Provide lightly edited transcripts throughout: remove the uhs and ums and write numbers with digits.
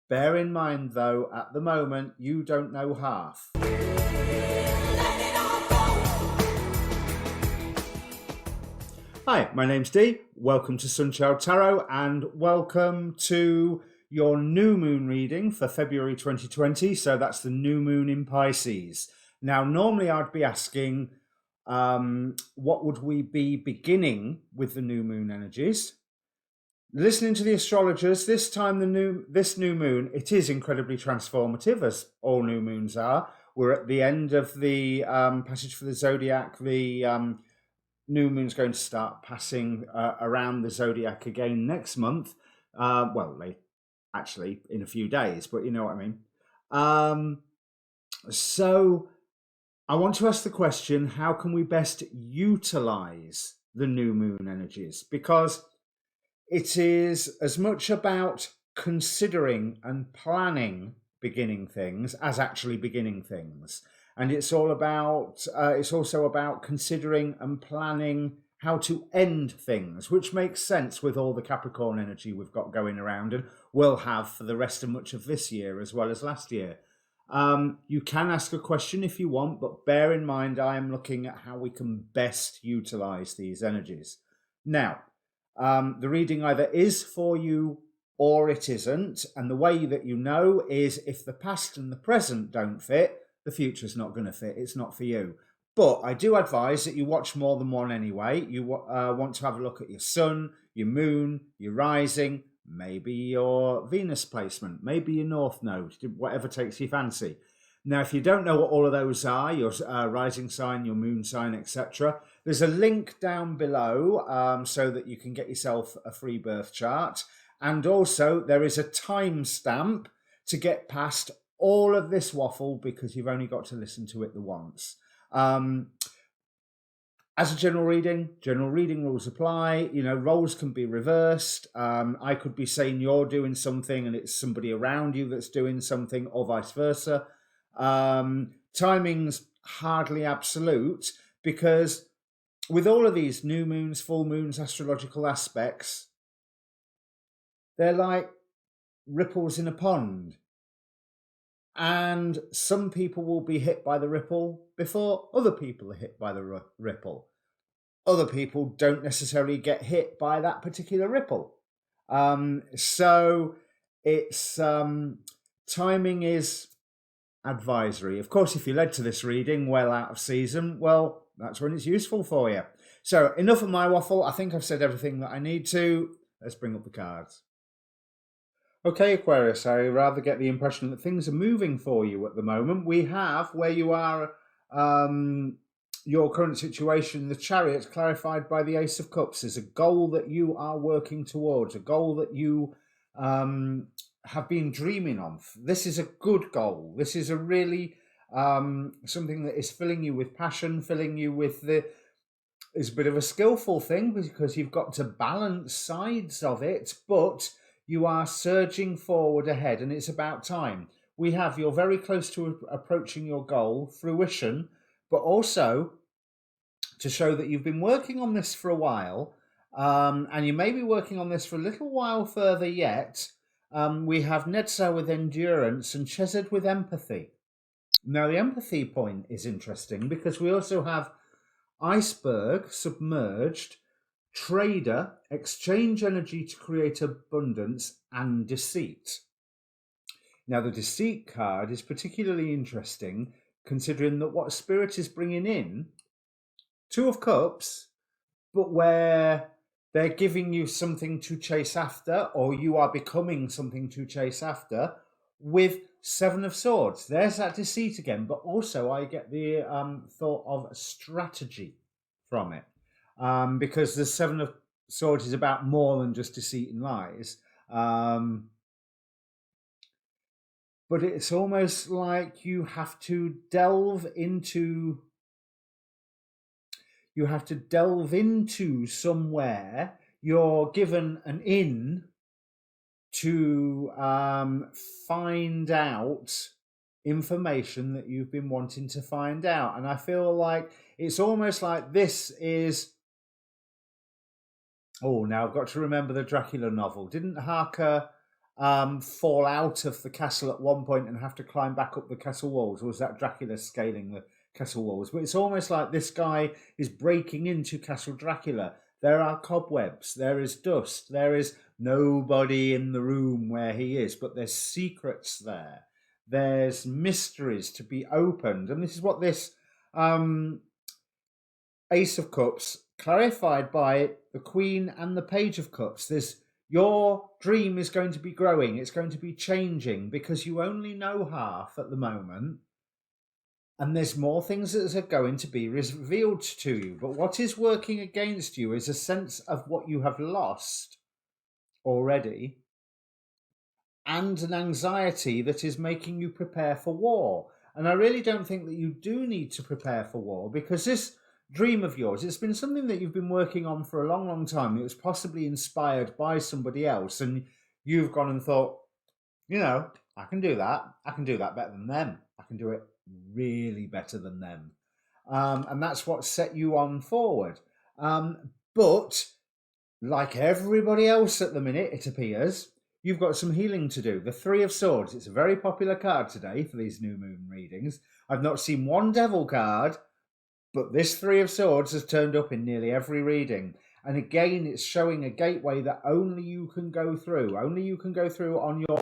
Bear in mind, though, at the moment, you don't know half. Hi, my name's Dee. Welcome to Untitled Tarot and welcome to your new moon reading for February 2020. So that's the new moon in Pisces. Now, normally I'd be asking, what would we be beginning with the new moon energies? Listening to the astrologers, this time this new moon, it is incredibly transformative, as all new moons are. We're at the end of the passage for the zodiac. The new moon's going to start passing around the zodiac again next month. Actually in a few days, but you know what I mean. So I want to ask the question, how can we best utilize the new moon energies? Because it is as much about considering and planning beginning things as actually beginning things. And it's also about considering and planning how to end things, which makes sense with all the Capricorn energy we've got going around and will have for the rest of much of this year as well as last year. You can ask a question if you want, but bear in mind I am looking at how we can best utilize these energies. Now, the reading either is for you or it isn't. And the way that you know is if the past and the present don't fit, the future's not going to fit. It's not for you. But I do advise that you watch more than one anyway. You want to have a look at your sun, your moon, your rising, maybe your Venus placement, maybe your north node, whatever takes your fancy. Now, if you don't know what all of those are, your rising sign, your moon sign, etc., there's a link down below so that you can get yourself a free birth chart. And also there is a timestamp to get past all of this waffle because you've only got to listen to it the once. As a general reading rules apply. You know, roles can be reversed. I could be saying you're doing something and it's somebody around you that's doing something, or vice versa. Timing's hardly absolute because with all of these new moons, full moons, astrological aspects, they're like ripples in a pond. And some people will be hit by the ripple before other people are hit by the ripple. Other people don't necessarily get hit by that particular ripple. So it's timing is advisory. Of course, if you're led to this reading well out of season, well, that's when it's useful for you. So enough of my waffle. I think I've said everything that I need to. Let's bring up the cards. Okay, Aquarius, I rather get the impression that things are moving for you at the moment. We have, where you are, your current situation, the Chariot, clarified by the Ace of Cups, is a goal that you are working towards, a goal that you have been dreaming of. This is a good goal. This is a really something that is filling you with passion, filling you with it's a bit of a skillful thing because you've got to balance sides of it, but you are surging forward ahead, and it's about time. You're very close to approaching your goal, fruition, but also to show that you've been working on this for a while, and you may be working on this for a little while further yet. We have natal with endurance and Chesed with empathy. Now, the empathy point is interesting because we also have iceberg, submerged, trader, exchange energy to create abundance, and deceit. Now, the deceit card is particularly interesting considering that what Spirit is bringing in, Two of Cups, but where they're giving you something to chase after, or you are becoming something to chase after, with Seven of Swords. There's that deceit again, but also I get the thought of strategy from it. Because the Seven of Swords is about more than just deceit and lies. But it's almost like you have to delve into somewhere. You're given an in to find out information that you've been wanting to find out. And I feel like it's almost like this is... Oh, now I've got to remember the Dracula novel. Didn't Harker fall out of the castle at one point and have to climb back up the castle walls. Or was that Dracula scaling the castle walls? But it's almost like this guy is breaking into Castle Dracula. There are cobwebs, there is dust, there is nobody in the room where he is, but there's secrets there. There's mysteries to be opened. And this is what this Ace of Cups, clarified by the Queen and the Page of Cups. Your dream is going to be growing. It's going to be changing because you only know half at the moment. And there's more things that are going to be revealed to you. But what is working against you is a sense of what you have lost already and an anxiety that is making you prepare for war. And I really don't think that you do need to prepare for war, because this dream of yours, it's been something that you've been working on for a long, long time. It was possibly inspired by somebody else, and you've gone and thought, I can do that. I can do that better than them. I can do it really better than them. And that's what set you on forward. But like everybody else at the minute, it appears, you've got some healing to do. The Three of Swords, it's a very popular card today for these new moon readings. I've not seen one devil card, but this Three of Swords has turned up in nearly every reading. And again, it's showing a gateway that only you can go through. Only you can go through on your...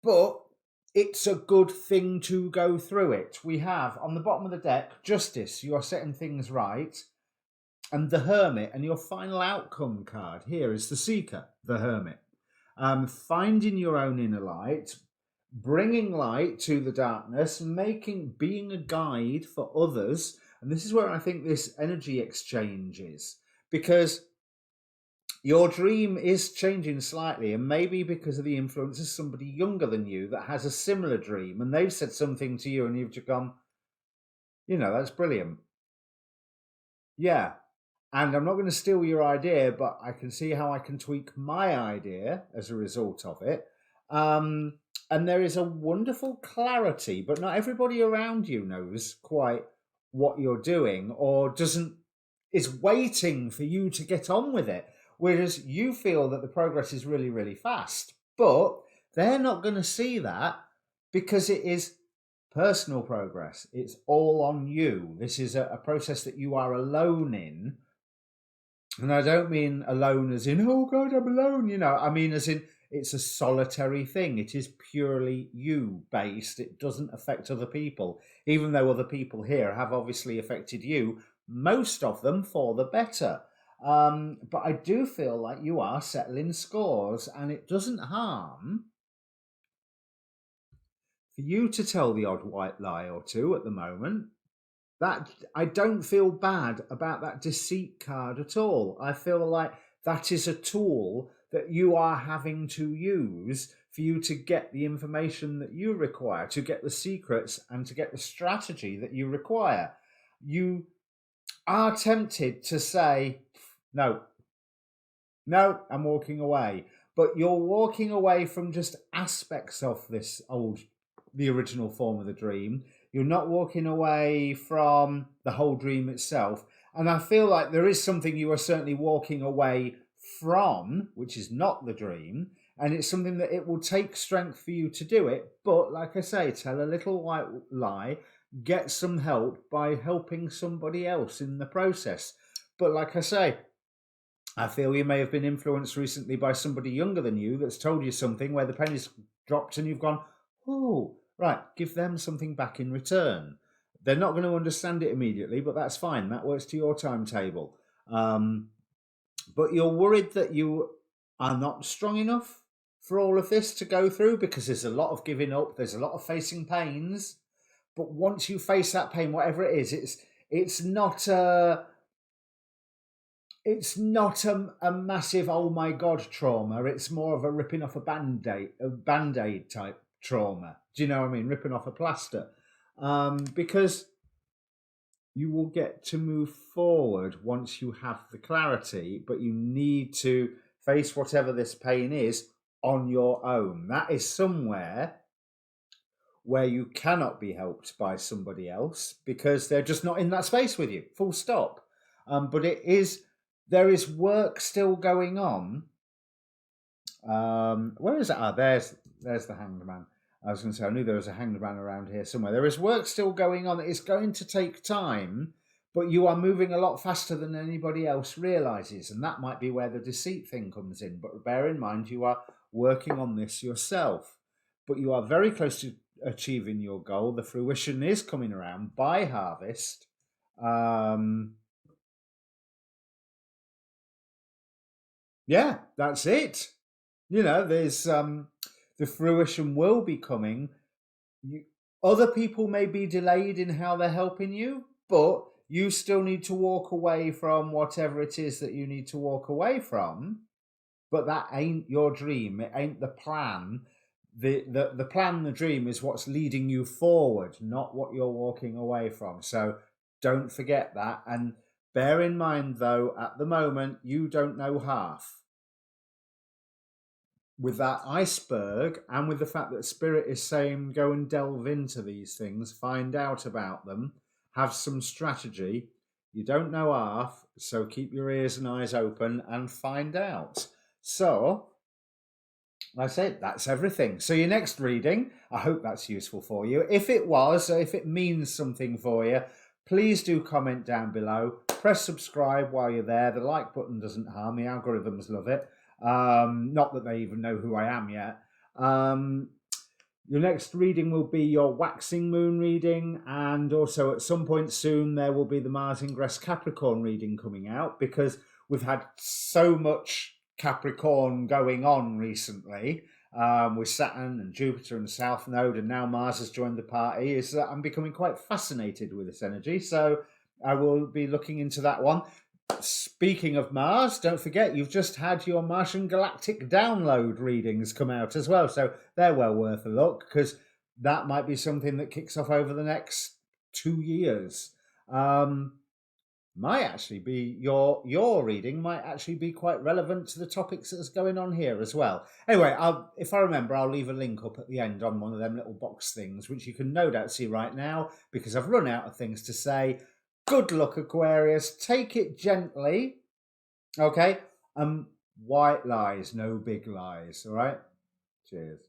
But it's a good thing to go through it. We have, on the bottom of the deck, Justice. You are setting things right. And the Hermit. And your final outcome card here is the Seeker, the Hermit. Finding your own inner light, bringing light to the darkness, being a guide for others. And this is where I think this energy exchange is, because your dream is changing slightly, and maybe because of the influence of somebody younger than you that has a similar dream, and they've said something to you and you've just gone, that's brilliant. Yeah. And I'm not going to steal your idea, but I can see how I can tweak my idea as a result of it. And there is a wonderful clarity, but not everybody around you knows quite what you're doing or is waiting for you to get on with it. Whereas you feel that the progress is really, really fast, but they're not going to see that because it is personal progress. It's all on you. This is a process that you are alone in. And I don't mean alone as in, oh God, I'm alone. I mean as in it's a solitary thing. It is purely you based. It doesn't affect other people, even though other people here have obviously affected you, most of them for the better. But I do feel like you are settling scores, and it doesn't harm for you to tell the odd white lie or two at the moment. That I don't feel bad about that deceit card at all. I feel like that is a tool that you are having to use for you to get the information that you require, to get the secrets and to get the strategy that you require. You are tempted to say, no, I'm walking away. But you're walking away from just aspects of the original form of the dream. You're not walking away from the whole dream itself. And I feel like there is something you are certainly walking away from, which is not the dream. And it's something that it will take strength for you to do it. But like I say, tell a little white lie, get some help by helping somebody else in the process. But like I say, I feel you may have been influenced recently by somebody younger than you that's told you something where the penny's dropped and you've gone, oh, right, give them something back in return. They're not going to understand it immediately, but that's fine. That works to your timetable. But you're worried that you are not strong enough for all of this to go through, because there's a lot of giving up. There's a lot of facing pains. But once you face that pain, whatever it is, it's not a massive, oh my God, trauma. It's more of a ripping off a band-aid type trauma. Do you know what I mean? Ripping off a plaster. Because you will get to move forward once you have the clarity, but you need to face whatever this pain is on your own. That is somewhere where you cannot be helped by somebody else because they're just not in that space with you, full stop. But there is work still going on Where is it? There's the Hanged Man. I was going to say, I knew there was a Hanged Man around here somewhere. There is work still going on. It's going to take time, but you are moving a lot faster than anybody else realizes, and that might be where the deceit thing comes in. But bear in mind, you are working on this yourself, but you are very close to achieving your goal. The fruition is coming around by harvest. Yeah, that's it. There's the fruition will be coming. Other people may be delayed in how they're helping you, but you still need to walk away from whatever it is that you need to walk away from. But that ain't your dream. It ain't the plan. The plan, the dream is what's leading you forward, not what you're walking away from. So don't forget that. And bear in mind, though, at the moment, you don't know half. With that iceberg and with the fact that Spirit is saying go and delve into these things, find out about them, have some strategy. You don't know half, so keep your ears and eyes open and find out. So, like I said, that's everything. So your next reading, I hope that's useful for you. If it was, or if it means something for you, please do comment down below. Press subscribe while you're there. The like button doesn't harm. The algorithms love it. Not that they even know who I am yet. Your next reading will be your waxing moon reading, and also at some point soon there will be the Mars ingress Capricorn reading coming out, because we've had so much Capricorn going on recently, with Saturn and Jupiter and South Node, and now Mars has joined the party. Is that I'm becoming quite fascinated with this energy, so I will be looking into that one. Speaking of Mars, don't forget you've just had your Martian Galactic Download readings come out as well, so they're well worth a look, because that might be something that kicks off over the next 2 years. Might actually be your reading might actually be quite relevant to the topics that's going on here as well. Anyway, if I remember, I'll leave a link up at the end on one of them little box things, which you can no doubt see right now, because I've run out of things to say. Good luck, Aquarius. Take it gently. Okay? White lies, no big lies. All right? Cheers.